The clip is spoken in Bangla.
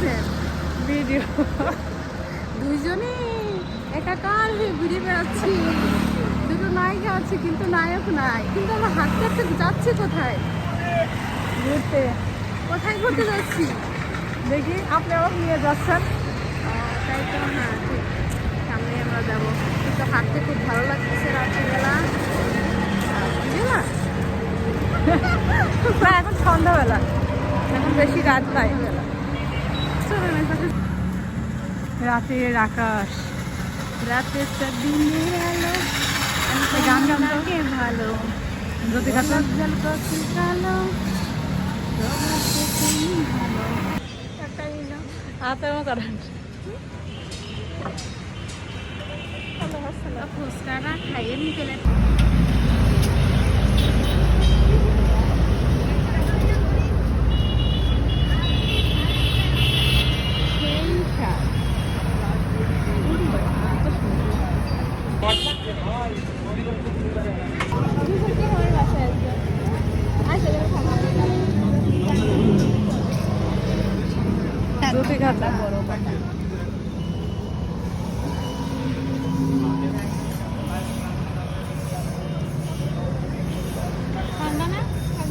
করতেছেন? ভিডিও দুইজনে একাকার হয়ে ঘুরে বেড়াচ্ছি। দুটো নায়িকা আছে কিন্তু নায়ক নাই। কিন্তু আমরা হাঁটতে হাঁটতে যাচ্ছি কোথায়? ঘুরতে। কোথায় ঘুরতে যাচ্ছি? দেখি আপনি আমাকে নিয়ে যাচ্ছেন। তাই তো, হ্যাঁ ঠিক। সামনে আমরা যাবো। কিন্তু হাঁটতে খুব ভালো লাগতেছে রাত্রিবেলা। বুঝলা? প্রায় এখন সন্ধ্যাবেলা, এখন বেশি রাত নাই। চলুন এর পাশে। রাতের আকাশ, রাতের চাঁদ দিনের আলো, গান গান তো। লাগে ভালো। জ্যোতি খাতুন। জল কচি কালো, তোমাকে তুমি ভালো। একটাই না। হাতের মতো করেন। ফুচকাটা খাইয়ে নিয়ে চলে জ্যোতি খাতুন।